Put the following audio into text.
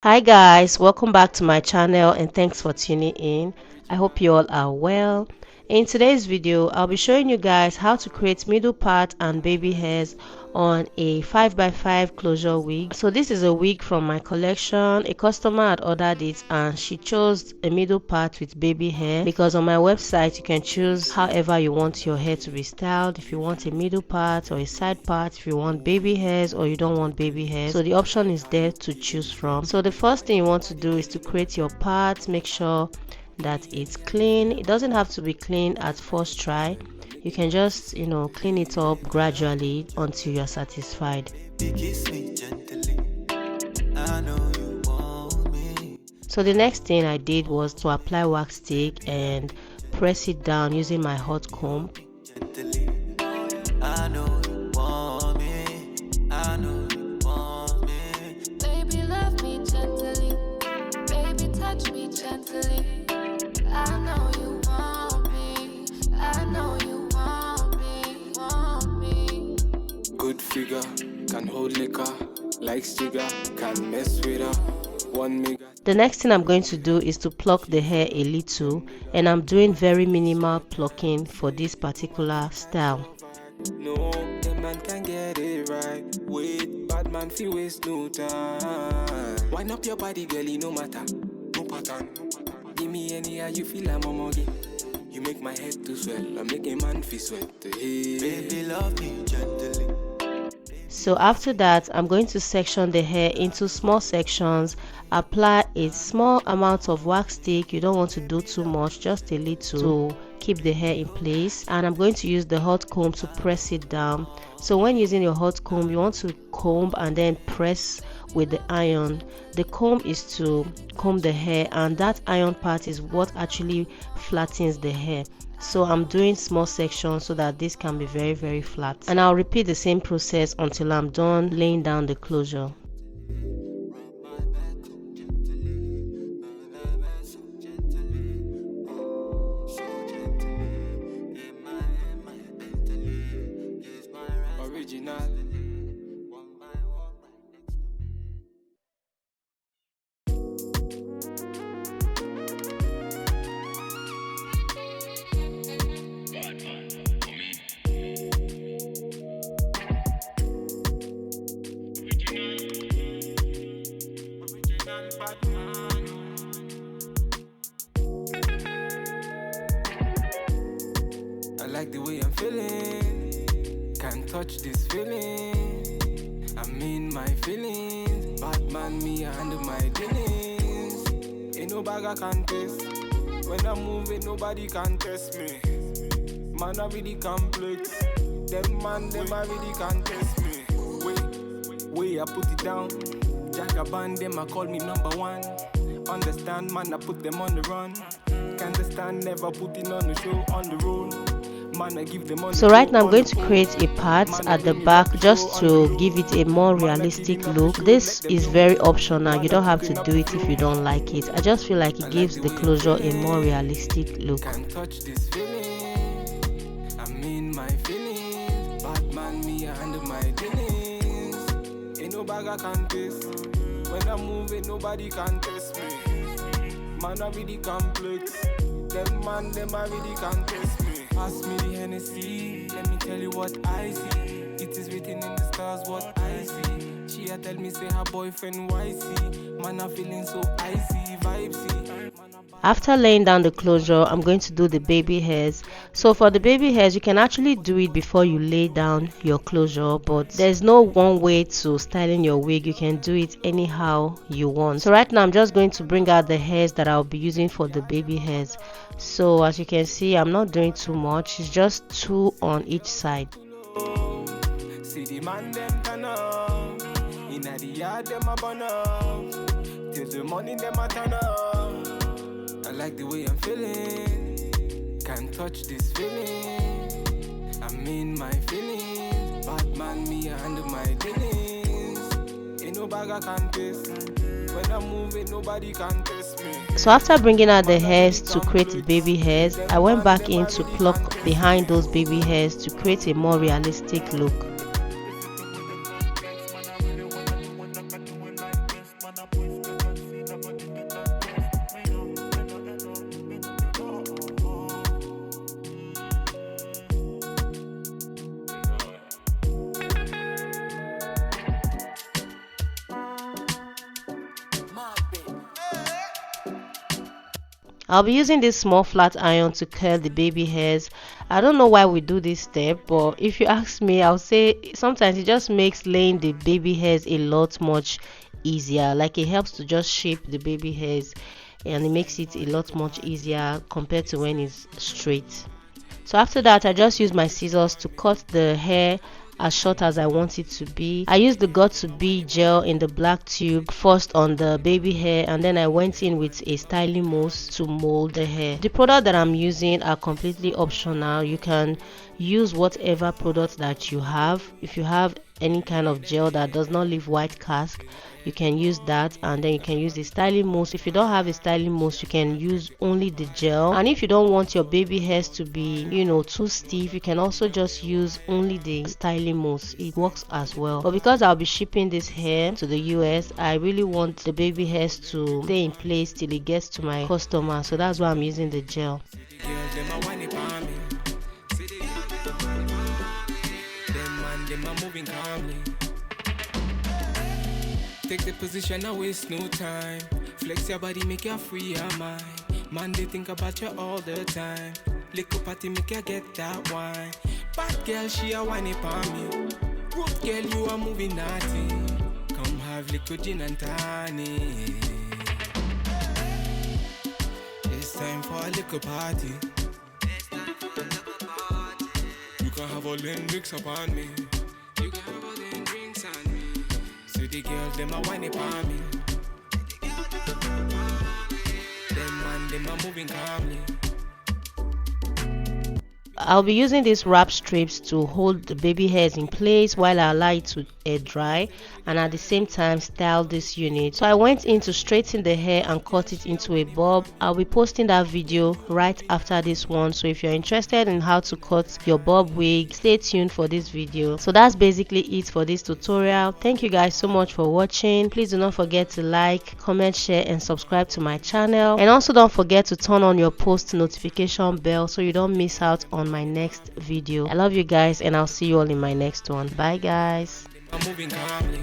Hi guys, welcome back to my channel and thanks for tuning in. I hope you all are well. In today's video, I'll be showing you guys how to create middle part and baby hairs on a 5x5 closure wig. So this is a wig from my collection. A customer had ordered it and she chose a middle part with baby hair, because on my website you can choose however you want your hair to be styled. If you want a middle part or a side part, if you want baby hairs or you don't want baby hairs, so the option is there to choose from. So the first thing you want to do is to create your part. Make sure that it's clean. It doesn't have to be clean at first try. You can just clean it up gradually until you're satisfied. So the next thing I did was to apply wax stick and press it down using my hot comb. Good figure, can hold liquor, likes jigger, can mess with her. The next thing I'm going to do is to pluck the hair a little, and I'm doing very minimal plucking for this particular style. No, the man can get it right. Wait, bad man feel waste no time. Wind up your body, girlie, no matter, no pattern. Give me any how you feel, I'm a monkey. You make my head to swell, I make a man feel sweat. Hey. Baby, love me gently. So after that, I'm going to section the hair into small sections. Apply a small amount of wax stick. You don't want to do too much, just a little to keep the hair in place. And I'm going to use the hot comb to press it down. So when using your hot comb, you want to comb and then press with the iron. The comb is to comb the hair, and that iron part is what actually flattens the hair. So I'm doing small sections so that this can be very flat, and I'll repeat the same process until I'm done laying down the closure. I like the way I'm feeling. Can't touch this feeling. I'm in my feelings. Batman, me, I handle my dealings. Ain't no bag I can taste. When I'm moving, nobody can test me. Man, I really complex. Them man, them I really can test me. Wait, I put it down. Jagaban, them I call me number one. Understand, man, I put them on the run. Can't understand, never putting on the show, on the road. So right now I'm going to create a part at the back just to give it a more realistic look. This is very optional. You don't have to do it if you don't like it. I just feel like it gives the closure a more realistic look. Can't touch this feeling. I'm in my feelings. Batman, me, I handle my dealings. Ain't no bag I can taste. When I'm moving, nobody can test me. Man, I really complex. Them man, them I really can test me. Pass me the Hennessy, let me tell you what I see. It is written in the stars what I see. She a tell me say her boyfriend YC. Man, I'm feeling so icy, vibesy. After laying down the closure, I'm going to do the baby hairs. So for the baby hairs, you can actually do it before you lay down your closure, but there's no one way to styling your wig. You can do it anyhow you want. So right now I'm just going to bring out the hairs that I'll be using for the baby hairs. So as you can see, I'm not doing too much. It's just 2 on each side. See the man them turn up. Inna the yard them a burn up. Till the morning them a turn up. I like the way I'm feeling. Can't touch this feeling. I'm in my feelings. Batman, me, I handle my dealings. Ain't no bag I can taste. When I'm moving, nobody can test me. So after bringing out the hairs to create the baby hairs, I went back in to pluck behind those baby hairs to create a more realistic look. I'll be using this small flat iron to curl the baby hairs. I don't know why we do this step, but if you ask me, I'll say sometimes it just makes laying the baby hairs a lot much easier. Like it helps to just shape the baby hairs and it makes it a lot much easier compared to when it's straight. So after that, I just use my scissors to cut the hair as short as I want it to be. I used the got to be gel in the black tube first on the baby hair, and then I went in with a styling mousse to mold the hair. The product that I'm using are completely optional. You can use whatever product that you have. If you have any kind of gel that does not leave white cast, you can use that, and then you can use the styling mousse. If you don't have a styling mousse, you can use only the gel. And if you don't want your baby hairs to be too stiff, you can also just use only the styling mousse. It works as well. But because I'll be shipping this hair to the US, I really want the baby hairs to stay in place till it gets to my customer, so that's why I'm using the gel. Take the position, I waste no time. Flex your body, make you free your mind. Man, they think about you all the time. Lick party, make you get that wine. Bad girl, she a whine upon me. Good girl, you are moving naughty. Come have liquid gin and tonic. It's time for a little party. You can have all them drinks upon me. You can have all them drinks on me. So the girls, them a whine upon me. Them man, them a moving calmly. I'll be using these wrap strips to hold the baby hairs in place while I allow it to air dry, and at the same time style this unit. So I went in to straighten the hair and cut it into a bob. I'll be posting that video right after this one, so if you're interested in how to cut your bob wig, stay tuned for this video. So that's basically it for this tutorial. Thank you guys so much for watching. Please do not forget to like, comment, share and subscribe to my channel, and also don't forget to turn on your post notification bell so you don't miss out on my next video. I love you guys, and I'll see you all in my next one. Bye guys. I'm moving calmly.